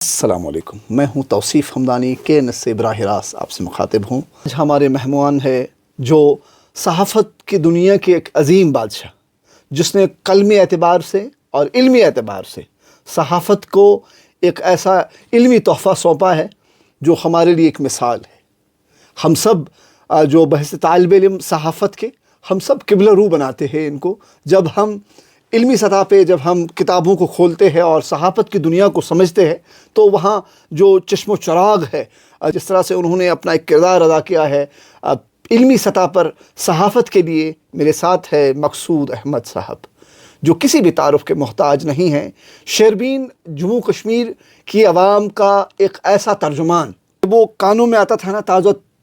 السلام علیکم، میں ہوں توصیف حمدانی کے نس سے براہ راست آپ سے مخاطب ہوں۔ آج ہمارے مہمان ہے جو صحافت کی دنیا کے ایک عظیم بادشاہ، جس نے قلمی اعتبار سے اور علمی اعتبار سے صحافت کو ایک ایسا علمی تحفہ سونپا ہے جو ہمارے لیے ایک مثال ہے۔ ہم سب جو بحث طالب علم صحافت کے، ہم سب قبلہ رو بناتے ہیں ان کو۔ جب ہم علمی سطح پہ جب ہم کتابوں کو کھولتے ہیں اور صحافت کی دنیا کو سمجھتے ہیں تو وہاں جو چشم و چراغ ہے، جس طرح سے انہوں نے اپنا ایک کردار ادا کیا ہے علمی سطح پر صحافت کے لیے، میرے ساتھ ہے مقصود احمد صاحب، جو کسی بھی تعارف کے محتاج نہیں ہیں۔ شیربین جموں کشمیر کی عوام کا ایک ایسا ترجمان، وہ کانوں میں آتا تھا نا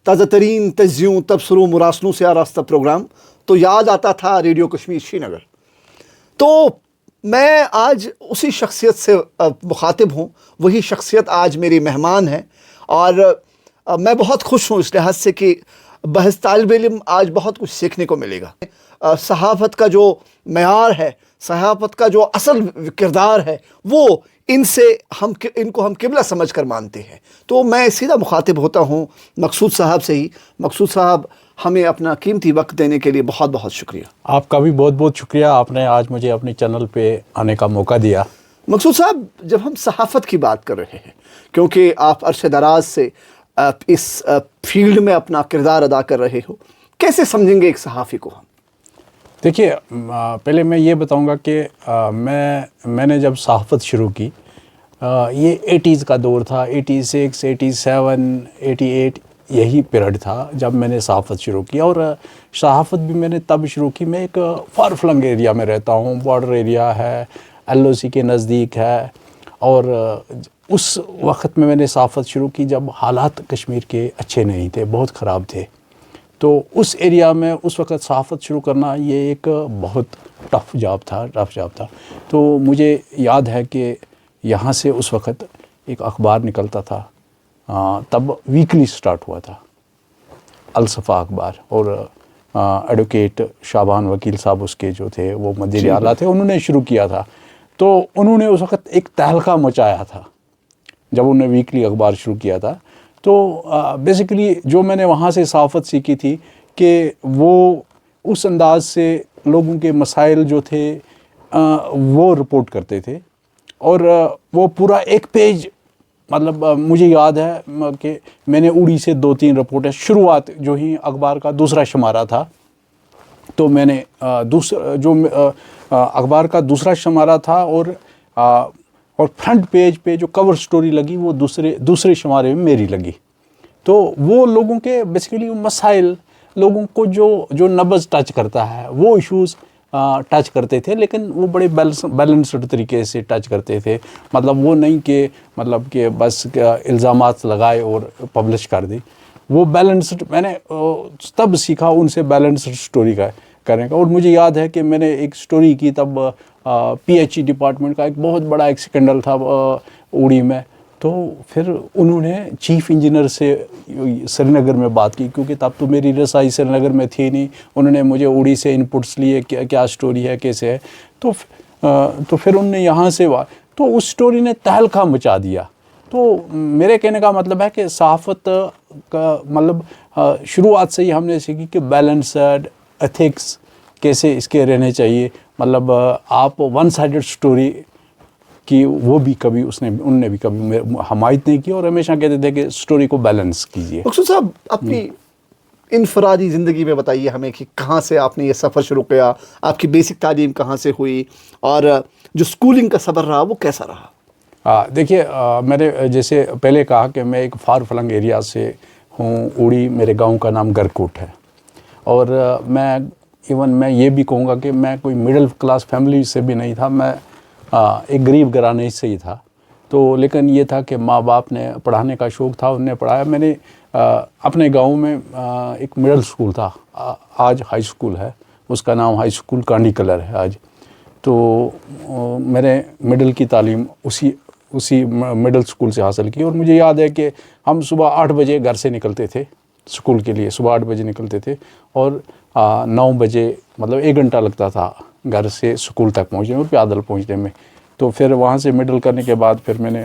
تازہ ترین تجزیوں تبصروں مراسلوں سے آراستہ پروگرام، تو یاد آتا تھا ریڈیو کشمیر شری نگر۔ تو میں آج اسی شخصیت سے مخاطب ہوں، وہی شخصیت آج میری مہمان ہے، اور میں بہت خوش ہوں اس لحاظ سے کہ بحث طالب علم آج بہت کچھ سیکھنے کو ملے گا۔ صحافت کا جو معیار ہے، صحافت کا جو اصل کردار ہے، وہ ان کو ہم قبلہ سمجھ کر مانتے ہیں۔ تو میں سیدھا مخاطب ہوتا ہوں مقصود صاحب سے ہی۔ مقصود صاحب، ہمیں اپنا قیمتی وقت دینے کے لیے بہت بہت شکریہ۔ آپ کا بھی بہت بہت شکریہ، آپ نے آج مجھے اپنے چینل پہ آنے کا موقع دیا۔ مقصود صاحب، جب ہم صحافت کی بات کر رہے ہیں، کیونکہ آپ عرصہ دراز سے اس فیلڈ میں اپنا کردار ادا کر رہے ہو، کیسے سمجھیں گے ایک صحافی کو ہم؟ دیکھیے، پہلے میں یہ بتاؤں گا کہ میں نے جب صحافت شروع کی، یہ 80s کا دور تھا، 86 87 88 یہی پیریڈ تھا جب میں نے صحافت شروع کی۔ اور صحافت بھی میں نے تب شروع کی، میں ایک فار فلنگ ایریا میں رہتا ہوں، بارڈر ایریا ہے، LOC کے نزدیک ہے، اور اس وقت میں نے صحافت شروع کی جب حالات کشمیر کے اچھے نہیں تھے، بہت خراب تھے۔ تو اس ایریا میں اس وقت صحافت شروع کرنا یہ ایک بہت ٹف جاب تھا۔ تو مجھے یاد ہے کہ یہاں سے اس وقت ایک اخبار نکلتا تھا، تب ویکلی سٹارٹ ہوا تھا، الصفا اخبار، اور ایڈوکیٹ شابان وکیل صاحب اس کے جو تھے وہ مدیر اعلیٰ تھے، انہوں نے شروع کیا تھا۔ تو انہوں نے اس وقت ایک تہلکہ مچایا تھا جب انہوں نے ویکلی اخبار شروع کیا تھا۔ تو بیسیکلی جو میں نے وہاں سے صحافت سیکھی تھی کہ وہ اس انداز سے لوگوں کے مسائل جو تھے وہ رپورٹ کرتے تھے، اور وہ پورا ایک پیج، مطلب مجھے یاد ہے کہ میں نے اڑی سے 2-3 رپورٹیں، شروعات جو ہی اخبار کا دوسرا شمارہ تھا، تو میں نے اخبار کا دوسرا شمارہ تھا، اور فرنٹ پیج پہ جو کور سٹوری لگی وہ دوسرے شمارے میں میری لگی۔ تو وہ لوگوں کے بیسیکلی مسائل، لوگوں کو جو نبض ٹچ کرتا ہے وہ ایشوز ٹچ کرتے تھے، لیکن وہ بڑے بیلنسڈ طریقے سے ٹچ کرتے تھے۔ مطلب وہ نہیں کہ بس الزامات لگائے اور پبلش کر دی، وہ بیلنسڈ، میں نے تب سیکھا ان سے بیلنسڈ سٹوری کا کرنے کا۔ اور مجھے یاد ہے کہ میں نے ایک سٹوری کی تب PHE ڈپارٹمنٹ کا ایک بہت بڑا ایک سکنڈل تھا اڑی میں، تو پھر انہوں نے چیف انجینئر سے سری نگر میں بات کی، کیونکہ تب تو میری رسائی سری نگر میں تھی نہیں، انہوں نے مجھے اڑی سے انپٹس لیے کیا سٹوری ہے، کیسے ہے، تو پھر انہوں نے یہاں سے تو اس سٹوری نے تہلکہ مچا دیا۔ تو میرے کہنے کا مطلب ہے کہ صحافت کا مطلب شروعات سے ہی ہم نے سیکھی کہ بیلنسڈ ایتھکس کیسے اس کے رہنے چاہیے، مطلب آپ ون سائیڈڈ سٹوری کی وہ بھی کبھی ان نے بھی کبھی حمایت نہیں کی، اور ہمیشہ کہتے تھے کہ سٹوری کو بیلنس کیجیے۔ مقصود صاحب، اپنی انفرادی زندگی میں بتائیے ہمیں کہ کہاں سے آپ نے یہ سفر شروع کیا، آپ کی بیسک تعلیم کہاں سے ہوئی، اور جو سکولنگ کا سفر رہا وہ کیسا رہا؟ دیکھیے، میں نے جیسے پہلے کہا کہ میں ایک فار فلنگ ایریا سے ہوں، اڑی میرے گاؤں کا نام گرکوٹ ہے، اور میں یہ بھی کہوں گا کہ میں کوئی مڈل کلاس فیملی سے بھی نہیں تھا، میں ایک غریب گھرانے سے ہی تھا۔ تو لیکن یہ تھا کہ ماں باپ نے پڑھانے کا شوق تھا، انہوں نے پڑھایا۔ میں نے اپنے گاؤں میں ایک مڈل سکول تھا، آج ہائی سکول ہے، اس کا نام ہائی سکول کانڈی کلر ہے آج۔ تو میں نے مڈل کی تعلیم اسی مڈل سکول سے حاصل کی، اور مجھے یاد ہے کہ ہم صبح 8 بجے گھر سے نکلتے تھے سکول کے لیے، صبح 8 بجے نکلتے تھے، اور 9 بجے، مطلب 1 گھنٹہ لگتا تھا گھر سے سکول تک پہنچنے میں، پیادل پہنچنے میں۔ تو پھر وہاں سے مڈل کرنے کے بعد پھر میں نے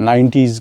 90s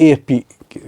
AFP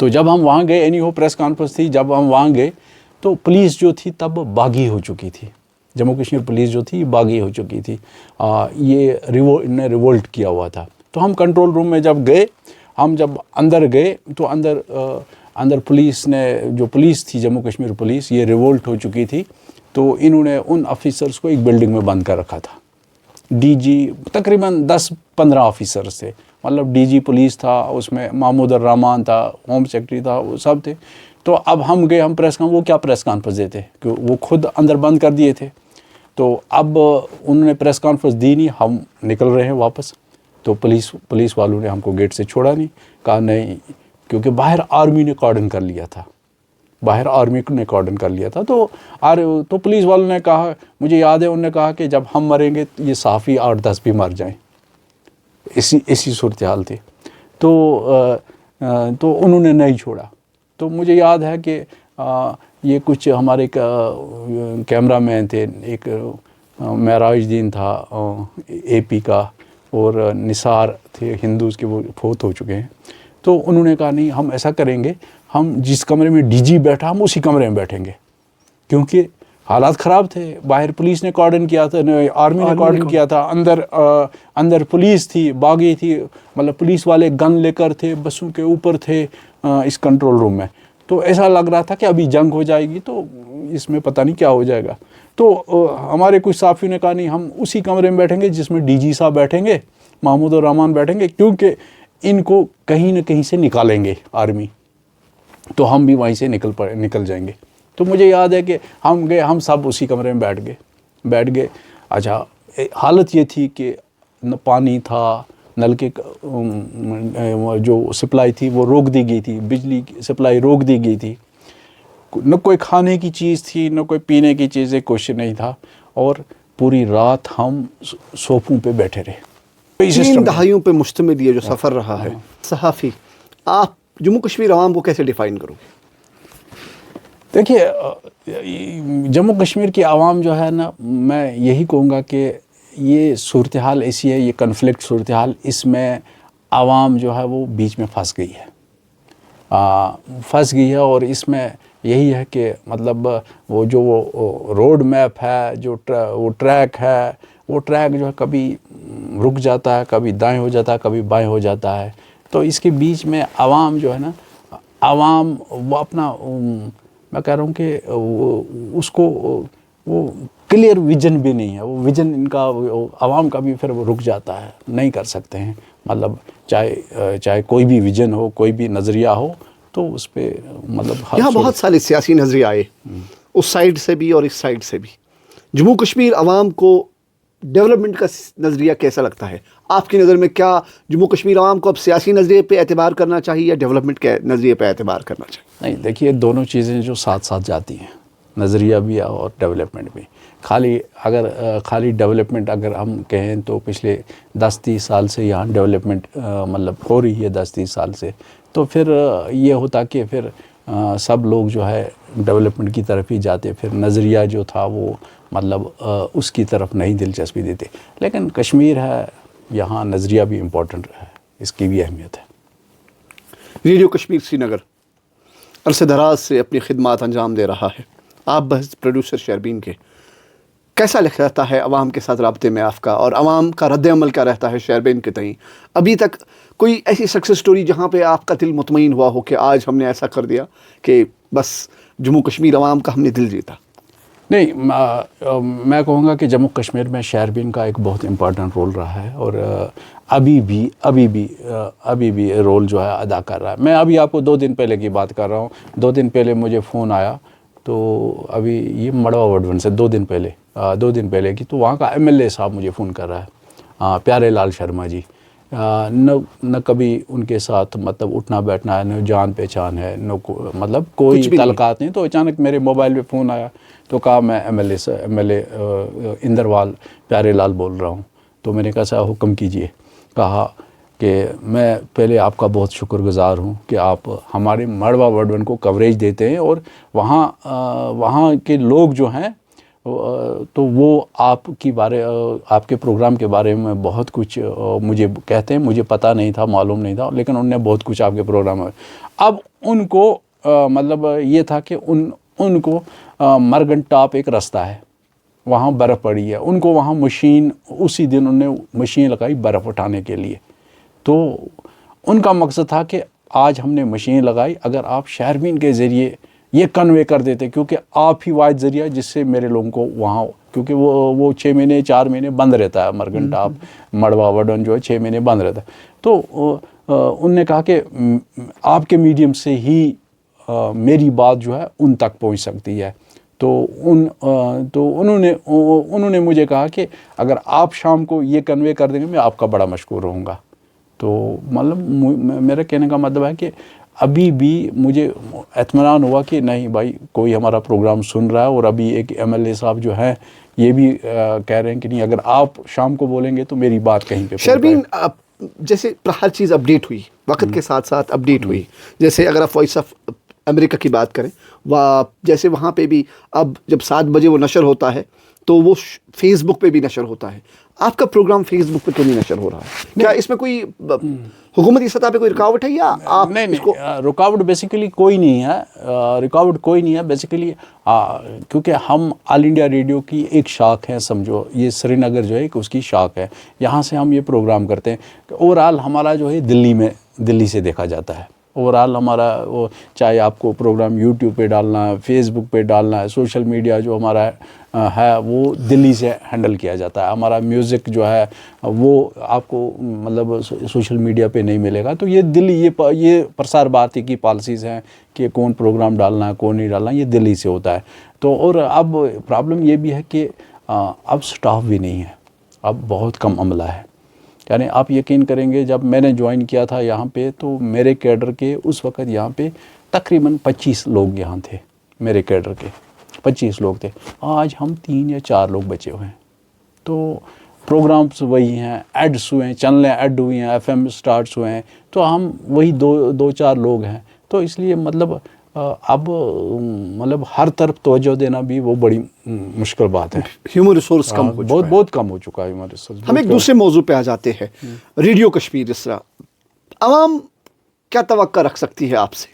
تو جب ہم وہاں گئے، اینی ہو پریس کانفرنس تھی، جب ہم وہاں گئے تو پولیس جو تھی تب باغی ہو چکی تھی، جموں کشمیر پولیس جو تھی باغی ہو چکی تھی، یہ نے ریولٹ کیا ہوا تھا۔ تو ہم کنٹرول روم میں جب گئے، ہم جب اندر گئے تو اندر پولیس نے، جو پولیس تھی جموں کشمیر پولیس، یہ ریولٹ ہو چکی تھی، تو انہوں نے ان آفیسرز کو ایک بلڈنگ میں بند کر رکھا تھا۔ ڈی جی تقریباً 10-15 آفیسرز تھے، مطلب ڈی جی پولیس تھا، اس میں محمود الرحمان تھا، ہوم سیکرٹری تھا، وہ سب تھے۔ تو اب ہم گئے، ہم وہ کیا پریس کانفرنس دیتے کہ وہ خود اندر بند کر دیے تھے۔ تو اب انہوں نے پریس کانفرنس دی نہیں، ہم نکل رہے ہیں واپس، تو پولیس والوں نے ہم کو گیٹ سے چھوڑا نہیں، کہا نہیں، کیونکہ باہر آرمی نے کارڈن کر لیا تھا، تو پولیس والوں نے کہا، مجھے یاد ہے انہوں نے کہا کہ جب ہم مریں گے یہ صحافی 8-10 بھی مر جائیں، اسی صورتحال تھی۔ تو انہوں نے نہیں چھوڑا۔ تو مجھے یاد ہے کہ یہ کچھ ہمارے کیمرہ مین تھے، ایک معراج دین تھا اے پی کا، اور نثار تھے ہندوز کے، وہ فوت ہو چکے ہیں۔ تو انہوں نے کہا نہیں، ہم ایسا کریں گے، ہم جس کمرے میں ڈی جی بیٹھا ہم اسی کمرے میں بیٹھیں گے، کیونکہ حالات خراب تھے، باہر پولیس نے کارڈن کیا تھا، آرمی نے کارڈن کیا تھا، اندر پولیس تھی، باغی تھی، مطلب پولیس والے گن لے کر تھے، بسوں کے اوپر تھے اس کنٹرول روم میں۔ تو ایسا لگ رہا تھا کہ ابھی جنگ ہو جائے گی، تو اس میں پتہ نہیں کیا ہو جائے گا۔ تو ہمارے کچھ صحافیوں نے کہا نہیں، ہم اسی کمرے میں بیٹھیں گے جس میں ڈی جی صاحب بیٹھیں گے، محمود الرحمان بیٹھیں گے، کیونکہ ان کو کہیں نہ کہیں سے نکالیں گے آرمی، تو ہم بھی وہیں سے نکل جائیں گے۔ تو مجھے یاد ہے کہ ہم گئے، ہم سب اسی کمرے میں بیٹھ گئے۔ اچھا، حالت یہ تھی کہ نہ پانی تھا، نل کے جو سپلائی تھی وہ روک دی گئی تھی، بجلی کی سپلائی روک دی گئی تھی، نہ کوئی کھانے کی چیز تھی، نہ کوئی پینے کی چیزیں، کچھ نہیں تھا، اور پوری رات ہم صوفوں پہ بیٹھے رہے۔ 3 دہائیوں پہ مشتمل یہ جو سفر رہا ہے، صحافی، آپ جموں کشمیر عوام کو کیسے ڈیفائن کرو گے؟ دیکھیے، جموں کشمیر کی عوام جو ہے نا، میں یہی کہوں گا کہ یہ صورتحال ایسی ہے، یہ کنفلکٹ صورتحال، اس میں عوام جو ہے وہ بیچ میں پھنس گئی ہے، اور اس میں یہی ہے کہ مطلب وہ جو روڈ میپ ہے، جو وہ ٹریک ہے، وہ ٹریک جو ہے کبھی رک جاتا ہے، کبھی دائیں ہو جاتا ہے، کبھی بائیں ہو جاتا ہے۔ تو اس کے بیچ میں عوام جو ہے نا، عوام وہ اپنا، میں کہہ رہا ہوں کہ اس کو وہ کلیئر ویژن بھی نہیں ہے، وہ ویژن ان کا، عوام کا بھی پھر وہ رک جاتا ہے، نہیں کر سکتے ہیں، مطلب چاہے کوئی بھی ویژن ہو، کوئی بھی نظریہ ہو، تو اس پہ مطلب یہاں بہت سارے سیاسی نظریے آئے، اس سائڈ سے بھی اور اس سائڈ سے بھی۔ جموں کشمیر عوام کو ڈیولپمنٹ کا نظریہ کیسا لگتا ہے؟ آپ کی نظر میں کیا جموں کشمیر عوام کو اب سیاسی نظریے پہ اعتبار کرنا چاہیے یا ڈیولپمنٹ کے نظریے پہ اعتبار کرنا چاہیے؟ نہیں، دیکھیے، دونوں چیزیں جو ساتھ جاتی ہیں، نظریہ بھی اور ڈیولپمنٹ بھی۔ خالی ڈیولپمنٹ اگر ہم کہیں تو پچھلے 10-30 سال سے یہاں ڈیولپمنٹ مطلب ہو رہی ہے، 10-30 سال سے، تو پھر یہ ہوتا کہ پھر سب لوگ جو ہے ڈیولپمنٹ کی طرف ہی جاتے، پھر نظریہ جو تھا وہ مطلب اس کی طرف نہیں دلچسپی دیتے۔ لیکن کشمیر ہے، یہاں نظریہ بھی امپورٹنٹ ہے، اس کی بھی اہمیت ہے۔ ریڈیو کشمیر سری نگر عرصہ دراز سے اپنی خدمات انجام دے رہا ہے، آپ بحث پروڈیوسر شیربین کے، کیسا لگ رہتا ہے عوام کے ساتھ رابطے میں آپ کا، اور عوام کا رد عمل کیا رہتا ہے شیربین کے تئیں؟ ابھی تک کوئی ایسی سکسیس سٹوری جہاں پہ آپ کا دل مطمئن ہوا ہو کہ آج ہم نے ایسا کر دیا کہ بس جموں کشمیر عوام کا ہم نے دل جیتا؟ نہیں، میں کہوں گا کہ جموں کشمیر میں شیربین کا ایک بہت امپورٹنٹ رول رہا ہے، اور ابھی بھی رول جو ہے ادا کر رہا ہے۔ میں ابھی آپ کو 2 دن پہلے کی بات کر رہا ہوں، 2 دن پہلے مجھے فون آیا، تو ابھی یہ مڑوا وڈون سے 2 دن پہلے کی، تو وہاں کا MLA صاحب مجھے فون کر رہا ہے، پیارے لال شرما جی، نہ کبھی ان کے ساتھ مطلب اٹھنا بیٹھنا ہے، نہ جان پہچان ہے، نہ مطلب کوئی تعلقات نہیں۔ تو اچانک میرے موبائل پہ فون آیا، تو کہا میں MLA اندروال پیارے لال بول رہا ہوں۔ تو میں نے کہا صاحب حکم کیجئے۔ کہا کہ میں پہلے آپ کا بہت شکر گزار ہوں کہ آپ ہمارے مڑوا وڈون کو کوریج دیتے ہیں، اور وہاں کے لوگ جو ہیں تو وہ آپ کے پروگرام کے بارے میں بہت کچھ مجھے کہتے ہیں. مجھے پتہ نہیں تھا, معلوم نہیں تھا, لیکن انہوں نے بہت کچھ آپ کے پروگرام میں. اب ان کو مطلب یہ تھا کہ ان کو مرگن ٹاپ ایک راستہ ہے, وہاں برف پڑی ہے, ان کو وہاں مشین, اسی دن انہوں نے مشین لگائی برف اٹھانے کے لیے. تو ان کا مقصد تھا کہ آج ہم نے مشین لگائی, اگر آپ شہربین کے ذریعے یہ کنوے کر دیتے, کیونکہ آپ ہی واحد ذریعہ جس سے میرے لوگوں کو وہاں, کیونکہ وہ 6 مہینے 4 مہینے بند رہتا ہے مرگن ٹاپ, مڑوا وڈن جو ہے 6 مہینے بند رہتا ہے. تو ان نے کہا کہ آپ کے میڈیم سے ہی میری بات جو ہے ان تک پہنچ سکتی ہے. تو انہوں نے مجھے کہا کہ اگر آپ شام کو یہ کنوے کر دیں گے میں آپ کا بڑا مشکور رہوں گا. تو مطلب میرا کہنے کا مطلب ہے کہ ابھی بھی مجھے اطمینان ہوا کہ نہیں بھائی کوئی ہمارا پروگرام سن رہا ہے, اور ابھی ایک MLA صاحب جو ہیں یہ بھی کہہ رہے ہیں کہ نہیں, اگر آپ شام کو بولیں گے تو میری بات کہیں پہ. شربین, جیسے ہر چیز اپڈیٹ ہوئی, وقت کے ساتھ ساتھ اپڈیٹ ہوئی. جیسے اگر آپ وائس آف امریکہ کی بات کریں, جیسے وہاں پہ بھی اب جب 7 بجے وہ نشر ہوتا ہے تو وہ فیس بک پہ بھی نشر ہوتا ہے. آپ کا پروگرام فیس بک پہ کیوں نہیں نشر ہو رہا ہے؟ کیا اس میں کوئی حکومتی سطح پہ کوئی رکاوٹ ہے یا آپ؟ نہیں, رکاوٹ بیسیکلی کوئی نہیں ہے, رکاوٹ کوئی نہیں ہے بیسیکلی, کیونکہ ہم آل انڈیا ریڈیو کی ایک شاخ ہے, سمجھو یہ سری نگر جو ہے ایک اس کی شاخ ہے, یہاں سے ہم یہ پروگرام کرتے ہیں. اوور آل ہمارا جو ہے دلی سے دیکھا جاتا ہے. اوور آل ہمارا وہ, چاہے آپ کو پروگرام یوٹیوب پہ ڈالنا ہے, فیس بک پہ ڈالنا ہے, سوشل میڈیا جو ہمارا ہے وہ دلی سے ہینڈل کیا جاتا ہے. ہمارا میوزک جو ہے وہ آپ کو مطلب سوشل میڈیا پہ نہیں ملے گا. تو یہ دلی, یہ پرسار بھارتی کی پالیسیز ہیں کہ کون پروگرام ڈالنا ہے کون نہیں ڈالنا, یہ دلی سے ہوتا ہے. تو اور اب پرابلم یہ بھی ہے کہ اب سٹاف بھی نہیں ہے, اب بہت کم عملہ ہے. یعنی آپ یقین کریں گے جب میں نے جوائن کیا تھا یہاں پہ تو میرے کیڈر کے اس وقت یہاں پہ تقریباً 25 لوگ یہاں تھے, میرے کیڈر کے 25 لوگ تھے. آج ہم 3 یا 4 لوگ بچے ہوئے ہیں. تو پروگرامس وہی ہیں, ایڈس ہوئے ہیں, چینلیں ایڈ ہوئی ہیں, FM سٹارٹس ہوئے ہیں, تو ہم وہی 2-4 لوگ ہیں. تو اس لیے مطلب اب مطلب ہر طرف توجہ دینا بھی وہ بڑی مشکل بات ہے. ہیومن ریسورس کم ہو چکا ہے, بہت کم ہو چکا ہے ہیومن ریسورس. ہم ایک دوسرے موضوع پہ آ جاتے ہیں, ریڈیو کشمیر. اس طرح عوام کیا توقع رکھ سکتی ہے آپ سے؟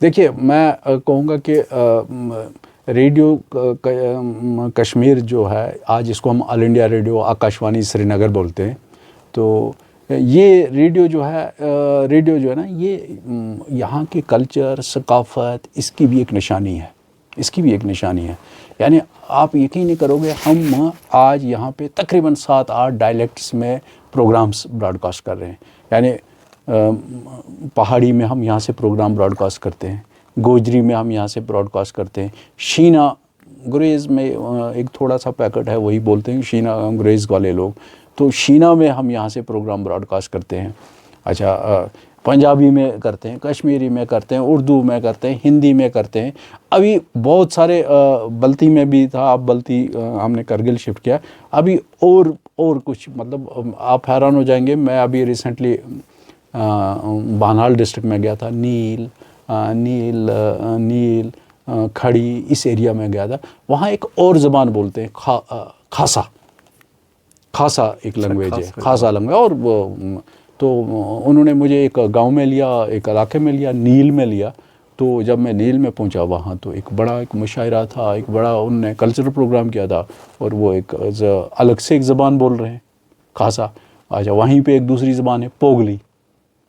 دیکھیے میں کہوں گا کہ ریڈیو کشمیر جو ہے, آج اس کو ہم آل انڈیا ریڈیو آکاشوانی سری نگر بولتے ہیں. تو یہ ریڈیو جو ہے نا, یہ یہاں کے کلچر ثقافت اس کی بھی ایک نشانی ہے. یعنی آپ یقین نہیں کرو گے, ہم آج یہاں پہ تقریباً 7-8 ڈائلیکٹس میں پروگرامز براڈ کاسٹ کر رہے ہیں. یعنی پہاڑی میں ہم یہاں سے پروگرام براڈ کاسٹ کرتے ہیں, گوجری میں ہم یہاں سے براڈ کاسٹ کرتے ہیں, شینا گریز میں ایک تھوڑا سا پیکٹ ہے وہی بولتے ہیں شینا گریز والے لوگ, تو شینا میں ہم یہاں سے پروگرام براڈ کاسٹ کرتے ہیں. اچھا, پنجابی میں کرتے ہیں, کشمیری میں کرتے ہیں, اردو میں کرتے ہیں, ہندی میں کرتے ہیں. ابھی بہت سارے بلتی میں بھی تھا, اب بلتی ہم نے کرگل شفٹ کیا. ابھی اور کچھ مطلب آپ حیران ہو جائیں گے. میں ابھی ریسنٹلی بانہال ڈسٹرکٹ میں گیا تھا, نیل کھڑی اس ایریا میں گیا تھا. وہاں ایک اور زبان بولتے ہیں, کھاسا ایک لینگویج ہے, کھاسا لینگویج. اور تو انہوں نے مجھے ایک گاؤں میں لیا, ایک علاقے میں لیا, نیل میں لیا. تو جب میں نیل میں پہنچا وہاں تو ایک بڑا ایک مشاعرہ تھا, ایک بڑا انہوں نے کلچرل پروگرام کیا تھا, اور وہ ایک الگ سے ایک زبان بول رہے ہیں, کھاسا. اچھا, وہیں پہ ایک دوسری زبان ہے پوگلی,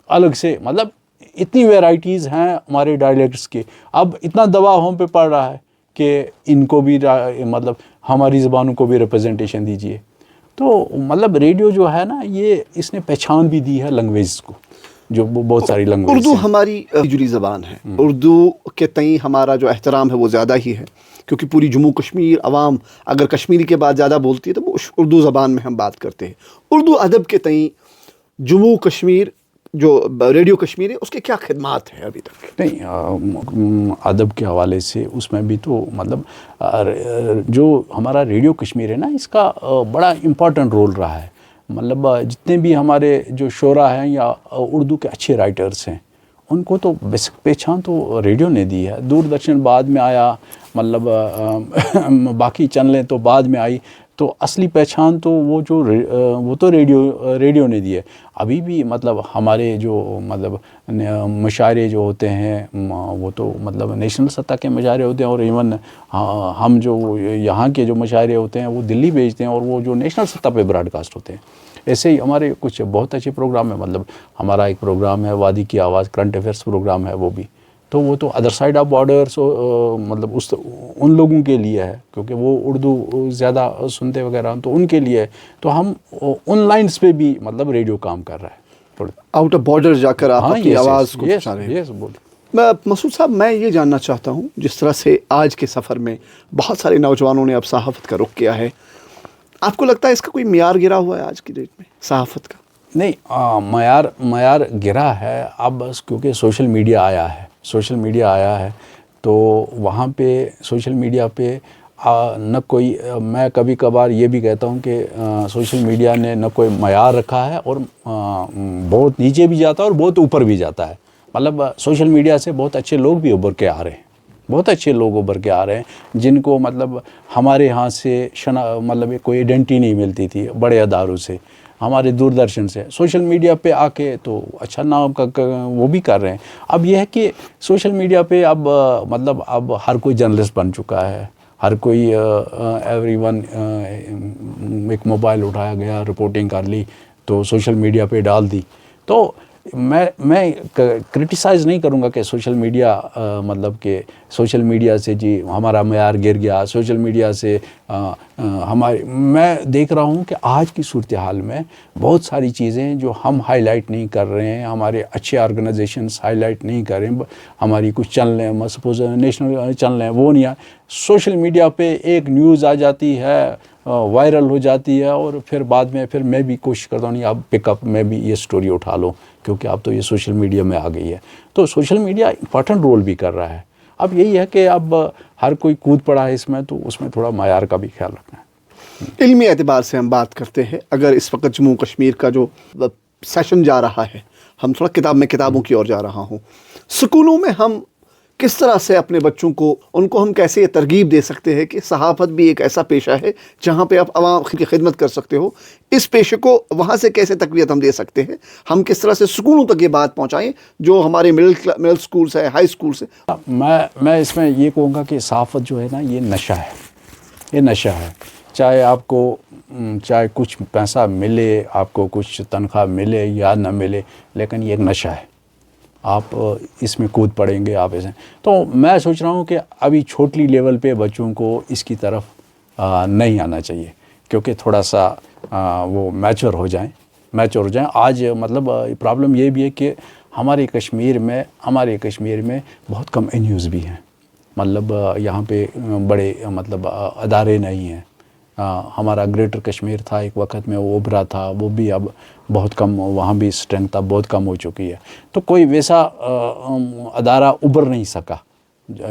الگ سے. مطلب اتنی ویرائٹیز ہیں ہمارے ڈائلیکٹس کے. اب اتنا دباؤ ہم پہ پڑ رہا ہے کہ ان کو بھی مطلب ہماری زبانوں کو بھی ریپرزنٹیشن دیجیے. تو مطلب ریڈیو جو ہے نا, یہ اس نے پہچان بھی دی ہے لینگویج کو, جو بہت ساری لینگویج. اردو ہماری جڑی زبان ہے, اردو کے تئیں ہمارا جو احترام ہے وہ زیادہ ہی ہے, کیونکہ پوری جموں کشمیر عوام اگر کشمیری کے بعد زیادہ بولتی ہے تو وہ اردو زبان میں ہم بات کرتے ہیں. اردو ادب کے تئیں جموں کشمیر جو ریڈیو کشمیر ہے اس کے کیا خدمات ہیں ابھی تک؟ نہیں, ادب کے حوالے سے اس میں بھی تو مطلب جو ہمارا ریڈیو کشمیر ہے نا, اس کا بڑا امپورٹنٹ رول رہا ہے. مطلب جتنے بھی ہمارے جو شعراء ہیں یا اردو کے اچھے رائٹرز ہیں, ان کو تو بیسک پہچان تو ریڈیو نے دی ہے. دوردرشن بعد میں آیا, مطلب باقی چینلیں تو بعد میں آئی, تو اصلی پہچان تو وہ تو ریڈیو نے دی ہے. ابھی بھی مطلب ہمارے جو مطلب مشاعرے جو ہوتے ہیں وہ تو مطلب نیشنل سطح کے مشاعرے ہوتے ہیں, اور ایون ہم جو یہاں کے جو مشاعرے ہوتے ہیں وہ دلی بھیجتے ہیں, اور وہ جو نیشنل سطح پہ براڈ کاسٹ ہوتے ہیں. ایسے ہی ہمارے کچھ بہت اچھے پروگرام ہیں. مطلب ہمارا ایک پروگرام ہے وادی کی آواز, کرنٹ افیئرس پروگرام ہے, وہ بھی تو وہ تو ادر سائڈ آف بارڈرس مطلب ان لوگوں کے لیے ہے, کیونکہ وہ اردو زیادہ سنتے وغیرہ, تو ان کے لیے ہے. تو ہم ان لائنس پہ بھی مطلب ریڈیو کام کر رہا ہے, آؤٹ آف بارڈر جا کر آپ اپنی آواز کو پہنچا رہے ہیں. میں مسعود صاحب, میں یہ جاننا چاہتا ہوں, جس طرح سے آج کے سفر میں بہت سارے نوجوانوں نے اب صحافت کا رخ کیا ہے, آپ کو لگتا ہے اس کا کوئی معیار گرا ہوا ہے آج کی ڈیٹ میں صحافت کا؟ نہیں, معیار گرا ہے اب بس, کیونکہ سوشل میڈیا آیا ہے تو وہاں پہ سوشل میڈیا پہ نہ کوئی, میں کبھی کبھار یہ بھی کہتا ہوں کہ سوشل میڈیا نے نہ کوئی معیار رکھا ہے, اور بہت نیچے بھی جاتا ہے اور بہت اوپر بھی جاتا ہے. مطلب سوشل میڈیا سے بہت اچھے لوگ بھی ابھر کے آ رہے ہیں, بہت اچھے لوگ ابھر کے آ رہے ہیں, جن کو مطلب ہمارے ہاں سے مطلب کوئی ایڈنٹی نہیں ملتی تھی بڑے اداروں سے, ہمارے دوردرشن سے, سوشل میڈیا پہ آ کے تو اچھا نام وہ بھی کر رہے ہیں. اب یہ ہے کہ سوشل میڈیا پہ اب مطلب اب ہر کوئی جرنلسٹ بن چکا ہے, ہر کوئی ایوری ون ایک موبائل اٹھایا گیا, رپورٹنگ کر لی تو سوشل میڈیا پہ ڈال دی. تو میں کرٹیسائز نہیں کروں گا کہ سوشل میڈیا مطلب کہ سوشل میڈیا سے جی ہمارا معیار گر گیا, سوشل میڈیا سے میں دیکھ رہا ہوں کہ آج کی صورتحال میں بہت ساری چیزیں جو ہم ہائی لائٹ نہیں کر رہے ہیں, ہمارے اچھے آرگنائزیشنس ہائی لائٹ نہیں کر رہے ہیں, ہماری کچھ چینلیں سپوز نیشنل چینلیں وہ نہیں آئے, سوشل میڈیا پہ ایک نیوز آ جاتی ہے, وائرل ہو جاتی ہے, اور پھر بعد میں پھر میں بھی کوشش کرتا ہوں نہیں اب پک اپ میں بھی یہ سٹوری اٹھا لوں, کیونکہ اب تو یہ سوشل میڈیا میں آ گئی ہے. تو سوشل میڈیا امپورٹنٹ رول بھی کر رہا ہے. اب یہی ہے کہ اب ہر کوئی کود پڑا ہے اس میں, تو اس میں تھوڑا معیار کا بھی خیال رکھنا ہے. علمی اعتبار سے ہم بات کرتے ہیں, اگر اس وقت جموں کشمیر کا جو سیشن جا رہا ہے, ہم تھوڑا کتابوں کی اور جا رہا ہوں, سکولوں میں ہم کس طرح سے اپنے بچوں کو, ان کو ہم کیسے یہ ترغیب دے سکتے ہیں کہ صحافت بھی ایک ایسا پیشہ ہے جہاں پہ آپ عوام کی خدمت کر سکتے ہو, اس پیشے کو وہاں سے کیسے تقویت ہم دے سکتے ہیں, ہم کس طرح سے سکولوں تک یہ بات پہنچائیں جو ہمارے مڈل سکولز ہے, ہائی سکولز ہیں؟ میں اس میں یہ کہوں گا کہ صحافت جو ہے نا یہ نشہ ہے, یہ نشہ ہے. چاہے آپ کو چاہے کچھ پیسہ ملے, آپ کو کچھ تنخواہ ملے یا نہ ملے, لیکن یہ ایک نشہ ہے. آپ اس میں کود پڑیں گے آپ ایسے. تو میں سوچ رہا ہوں کہ ابھی چھوٹی لیول پہ بچوں کو اس کی طرف نہیں آنا چاہیے, کیونکہ تھوڑا سا وہ میچور ہو جائیں. آج مطلب پرابلم یہ بھی ہے کہ ہمارے کشمیر میں بہت کم NGOs بھی ہیں, مطلب یہاں پہ بڑے مطلب ادارے نہیں ہیں. ہمارا گریٹر کشمیر تھا ایک وقت میں, وہ ابھرا تھا, وہ بھی اب بہت کم, وہاں بھی اسٹرینتھ اب بہت کم ہو چکی ہے. تو کوئی ویسا ادارہ ابھر نہیں سکا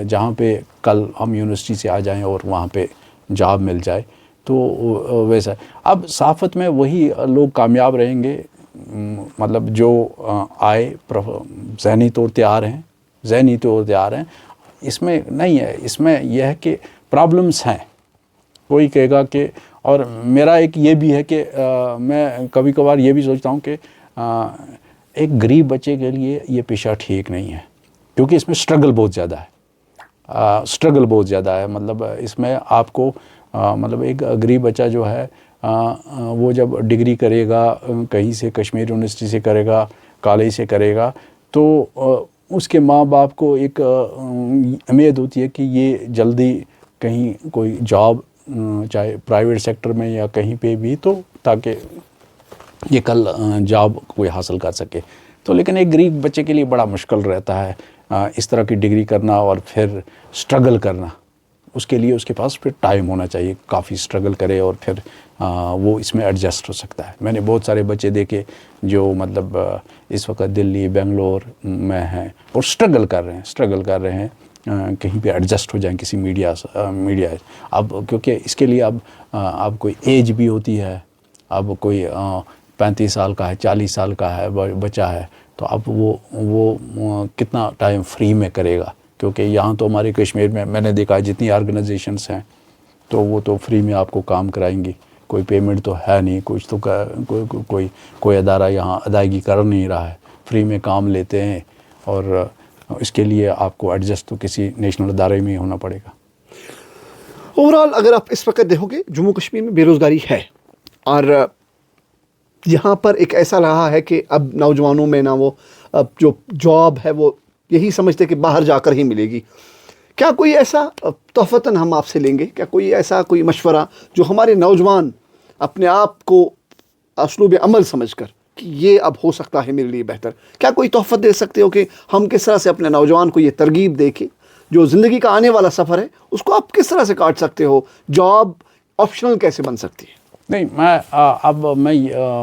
جہاں پہ کل ہم یونیورسٹی سے آ جائیں اور وہاں پہ جاب مل جائے. تو ویسا اب صحافت میں وہی لوگ کامیاب رہیں گے مطلب جو آئے ذہنی طور پہ آ رہے ہیں. اس میں نہیں ہے, اس میں یہ ہے کہ پرابلمس ہیں. کوئی کہے گا کہ, اور میرا ایک یہ بھی ہے کہ میں کبھی کبھار یہ بھی سوچتا ہوں کہ ایک غریب بچے کے لیے یہ پیشہ ٹھیک نہیں ہے, کیونکہ اس میں اسٹرگل بہت زیادہ ہے. مطلب اس میں آپ کو مطلب ایک غریب بچہ جو ہے وہ جب ڈگری کرے گا کہیں سے, کشمیر یونیورسٹی سے کرے گا, کالج سے کرے گا, تو اس کے ماں باپ کو ایک امید ہوتی ہے کہ یہ جلدی کہیں کوئی جاب, چاہے پرائیویٹ سیکٹر میں یا کہیں پہ بھی, تو تاکہ یہ کل جاب کوئی حاصل کر سکے. تو لیکن ایک غریب بچے کے لیے بڑا مشکل رہتا ہے اس طرح کی ڈگری کرنا اور پھر اسٹرگل کرنا. اس کے لیے اس کے پاس پھر ٹائم ہونا چاہیے, کافی اسٹرگل کرے اور پھر وہ اس میں ایڈجسٹ ہو سکتا ہے. میں نے بہت سارے بچے دیکھے جو مطلب اس وقت دلی, بنگلور میں ہیں اور اسٹرگل کر رہے ہیں کہیں پہ ایڈجسٹ ہو جائیں کسی میڈیا. اب کیونکہ اس کے لیے اب کوئی ایج بھی ہوتی ہے, اب کوئی 35 سال کا ہے, 40 سال کا ہے بچہ ہے, تو اب وہ کتنا ٹائم فری میں کرے گا؟ کیونکہ یہاں تو ہمارے کشمیر میں نے دیکھا ہے جتنی آرگنائزیشنس ہیں تو وہ تو فری میں آپ کو کام کرائیں گی، کوئی پیمنٹ تو ہے نہیں، کچھ تو کوئی ادارہ یہاں ادائیگی کر نہیں رہا ہے، فری میں کام لیتے ہیں، اور اس کے لیے آپ کو ایڈجسٹ تو کسی نیشنل ادارے میں ہی ہونا پڑے گا۔ اوورال اگر آپ اس وقت دیکھو گے جموں کشمیر میں بے روزگاری ہے، اور یہاں پر ایک ایسا رہا ہے کہ اب نوجوانوں میں نہ وہ اب جو جاب ہے وہ یہی سمجھتے کہ باہر جا کر ہی ملے گی۔ کیا کوئی ایسا تحفتاً ہم آپ سے لیں گے، کیا کوئی ایسا کوئی مشورہ جو ہمارے نوجوان اپنے آپ کو اسلوب عمل سمجھ کر کہ یہ اب ہو سکتا ہے میرے لیے بہتر، کیا کوئی تحفت دے سکتے ہو کہ ہم کس طرح سے اپنے نوجوان کو یہ ترغیب دے کے جو زندگی کا آنے والا سفر ہے اس کو آپ کس طرح سے کاٹ سکتے ہو، جاب آپشنل کیسے بن سکتی ہے؟ نہیں،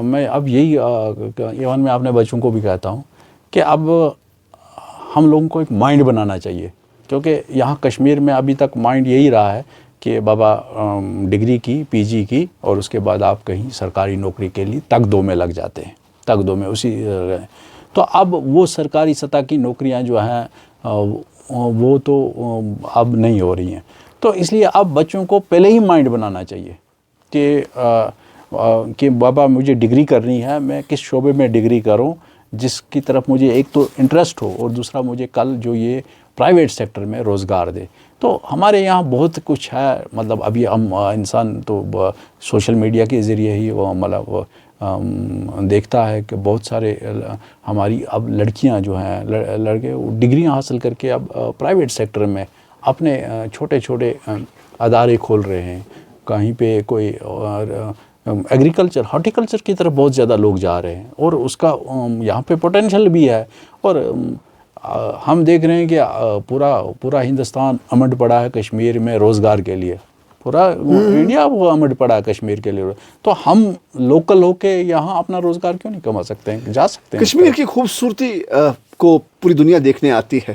میں اب یہی ایون میں اپنے بچوں کو بھی کہتا ہوں کہ اب ہم لوگوں کو ایک مائنڈ بنانا چاہیے، کیونکہ یہاں کشمیر میں ابھی تک مائنڈ یہی رہا ہے کہ بابا ڈگری کی، پی جی کی، اور اس کے بعد آپ کہیں سرکاری نوکری کے لیے تگ دو میں لگ جاتے ہیں، تگ دو میں اسی تو اب وہ سرکاری سطح کی نوکریاں جو ہیں وہ تو اب نہیں ہو رہی ہیں، تو اس لیے اب بچوں کو پہلے ہی مائنڈ بنانا چاہیے کہ بابا مجھے ڈگری کرنی ہے، میں کس شعبے میں ڈگری کروں جس کی طرف مجھے ایک تو انٹرسٹ ہو، اور دوسرا مجھے کل جو یہ پرائیویٹ سیکٹر میں روزگار دے۔ تو ہمارے یہاں بہت کچھ ہے، مطلب ابھی ہم انسان تو سوشل میڈیا کے ذریعے ہی وہ مطلب دیکھتا ہے کہ بہت سارے ہماری اب لڑکیاں جو ہیں، لڑکے ڈگریاں حاصل کر کے اب پرائیویٹ سیکٹر میں اپنے چھوٹے چھوٹے ادارے کھول رہے ہیں، کہیں پہ کوئی ایگریکلچر، ہارٹیکلچر کی طرف بہت زیادہ لوگ جا رہے ہیں، اور اس کا یہاں پہ پوٹینشیل بھی ہے، اور ہم دیکھ رہے ہیں کہ پورا ہندوستان امڈ پڑا ہے کشمیر میں روزگار کے لیے، پورا انڈیا وہ امڈ پڑا ہے کشمیر کے لیے، تو ہم لوکل ہو کے یہاں اپنا روزگار کیوں نہیں کما سکتے ہیں، جا سکتے ہیں۔ کشمیر کی خوبصورتی کو پوری دنیا دیکھنے آتی ہے۔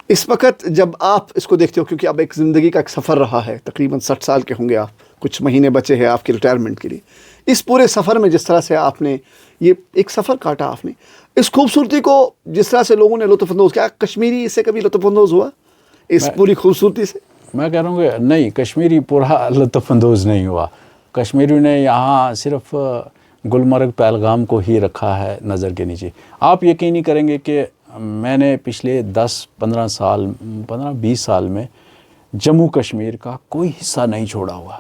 اس وقت جب آپ اس کو دیکھتے ہو، کیونکہ اب ایک زندگی کا ایک سفر رہا ہے، تقریباً 60 سال کے ہوں گے آپ، کچھ مہینے بچے ہیں آپ کی ریٹائرمنٹ کے لیے، اس پورے سفر میں جس طرح سے آپ نے یہ ایک سفر کاٹا، آپ نے اس خوبصورتی کو جس طرح سے لوگوں نے لطف اندوز کیا، کشمیری اس سے کبھی لطف اندوز ہوا اس پوری خوبصورتی سے؟ میں کہہ رہا ہوں کہ نہیں، کشمیری پورا لطف اندوز نہیں ہوا، کشمیری نے یہاں صرف گلمرگ پہلگام کو ہی رکھا ہے نظر کے نیچے۔ آپ یقین نہیں کریں گے کہ میں نے پچھلے 15-20 سال میں جموں کشمیر کا کوئی حصہ نہیں چھوڑا ہوا،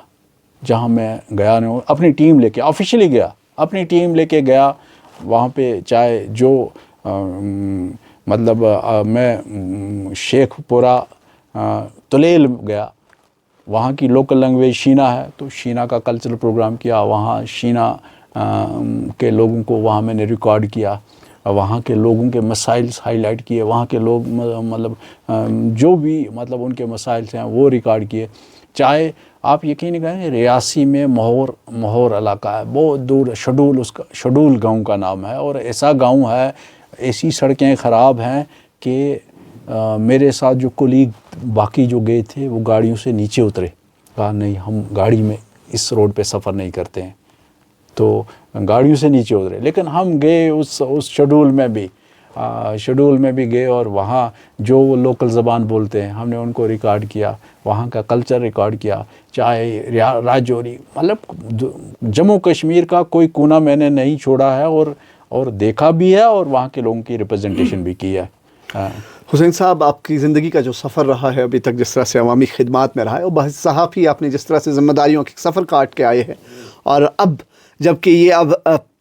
جہاں میں گیا نہیں ہوں، اپنی ٹیم لے کے آفیشیلی گیا، اپنی ٹیم لے کے گیا وہاں پہ، چاہے جو مطلب میں شیخ پورہ تلیل گیا، وہاں کی لوکل لینگویج شینا ہے، تو شینا کا کلچرل پروگرام کیا، وہاں شینا کے لوگوں کو وہاں میں نے ریکارڈ کیا، وہاں کے لوگوں کے مسائلز ہائی لائٹ کیے، وہاں کے لوگ مطلب جو بھی مطلب ان کے مسائلز ہیں وہ ریکارڈ کیے۔ چاہے آپ یقین کریں، ریاسی میں مہور علاقہ ہے، بہت دور، شڈول گاؤں کا نام ہے، اور ایسا گاؤں ہے، ایسی سڑکیں خراب ہیں کہ میرے ساتھ جو کولیگ باقی جو گئے تھے وہ گاڑیوں سے نیچے اترے، کہا نہیں ہم گاڑی میں اس روڈ پہ سفر نہیں کرتے ہیں، تو گاڑیوں سے نیچے اترے، لیکن ہم گئے اس شیڈول میں بھی گئے، اور وہاں جو وہ لوکل زبان بولتے ہیں ہم نے ان کو ریکارڈ کیا، وہاں کا کلچر ریکارڈ کیا، چاہے راجوری، مطلب جموں کشمیر کا کوئی کونا میں نے نہیں چھوڑا ہے، اور دیکھا بھی ہے، اور وہاں کے لوگوں کی ریپرزنٹیشن بھی کی ہے۔ حسین صاحب، آپ کی زندگی کا جو سفر رہا ہے ابھی تک، جس طرح سے عوامی خدمات میں رہا ہے، اور بہت صحافی آپ نے جس طرح سے ذمہ داریوں کے سفر کاٹ کے آئے ہیں، اور اب جب کہ یہ اب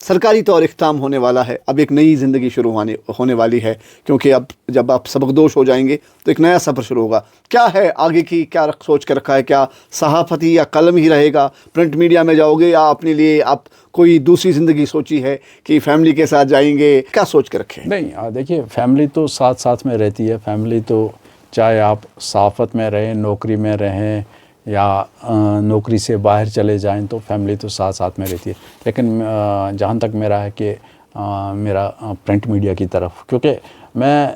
سرکاری طور اختتام ہونے والا ہے، اب ایک نئی زندگی شروع ہونے والی ہے، کیونکہ اب جب آپ سبکدوش ہو جائیں گے تو ایک نیا سفر شروع ہوگا۔ کیا ہے آگے کی، کیا سوچ کے رکھا ہے؟ کیا صحافتی یا قلم ہی رہے گا، پرنٹ میڈیا میں جاؤ گے، یا اپنے لیے آپ کوئی دوسری زندگی سوچی ہے کہ فیملی کے ساتھ جائیں گے؟ کیا سوچ کے رکھے؟ نہیں، دیکھیے فیملی تو ساتھ میں رہتی ہے، فیملی تو چاہے آپ صحافت میں رہیں، نوکری میں رہیں، یا نوکری سے باہر چلے جائیں، تو فیملی تو ساتھ میں رہتی ہے، لیکن جہاں تک میرا ہے کہ میرا پرنٹ میڈیا کی طرف، کیونکہ میں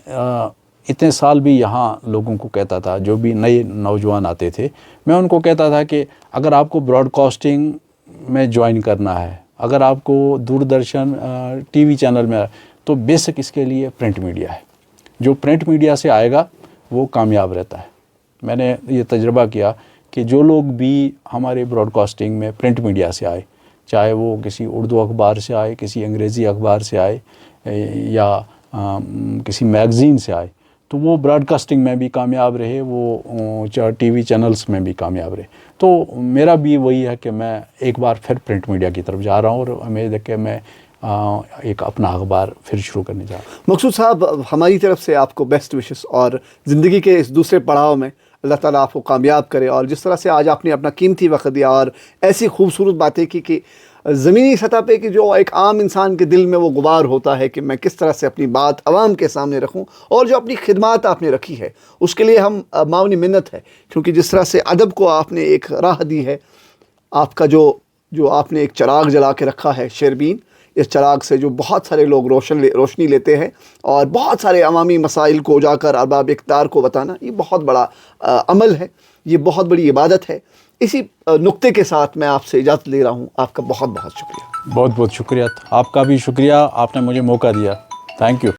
اتنے سال بھی یہاں لوگوں کو کہتا تھا، جو بھی نئے نوجوان آتے تھے میں ان کو کہتا تھا کہ اگر آپ کو براڈ کاسٹنگ میں جوائن کرنا ہے، اگر آپ کو دوردرشن ٹی وی چینل میں، تو بیسک اس کے لیے پرنٹ میڈیا ہے. جو پرنٹ میڈیا سے آئے گا وہ کامیاب رہتا ہے. میں نے یہ تجربہ کیا کہ جو لوگ بھی ہمارے براڈ کاسٹنگ میں پرنٹ میڈیا سے آئے, چاہے وہ کسی اردو اخبار سے آئے, کسی انگریزی اخبار سے آئے, یا کسی میگزین سے آئے, تو وہ براڈ کاسٹنگ میں بھی کامیاب رہے, وہ ٹی وی چینلز میں بھی کامیاب رہے. تو میرا بھی وہی ہے کہ میں ایک بار پھر پرنٹ میڈیا کی طرف جا رہا ہوں, اور امید ہے کہ میں ایک اپنا اخبار پھر شروع کرنے جا رہا ہوں. مقصود صاحب, ہماری طرف سے آپ کو بیسٹ وشز, اور زندگی کے اس دوسرے پڑاؤ میں اللہ تعالیٰ آپ کو کامیاب کرے. اور جس طرح سے آج آپ نے اپنا قیمتی وقت دیا اور ایسی خوبصورت باتیں کی کہ زمینی سطح پہ کہ جو ایک عام انسان کے دل میں وہ غبار ہوتا ہے کہ میں کس طرح سے اپنی بات عوام کے سامنے رکھوں, اور جو اپنی خدمات آپ نے رکھی ہے اس کے لیے ہم معاونی منت ہے, کیونکہ جس طرح سے ادب کو آپ نے ایک راہ دی ہے, آپ کا جو آپ نے ایک چراغ جلا کے رکھا ہے شیربین, اس چراغ سے جو بہت سارے لوگ روشنی لیتے ہیں, اور بہت سارے عوامی مسائل کو جا کر ارباب اقتدار کو بتانا, یہ بہت بڑا عمل ہے, یہ بہت بڑی عبادت ہے. اسی نقطے کے ساتھ میں آپ سے اجازت لے رہا ہوں. آپ کا بہت بہت شکریہ. بہت بہت شکریہ. آپ کا بھی شکریہ, آپ نے مجھے موقع دیا. Thank you.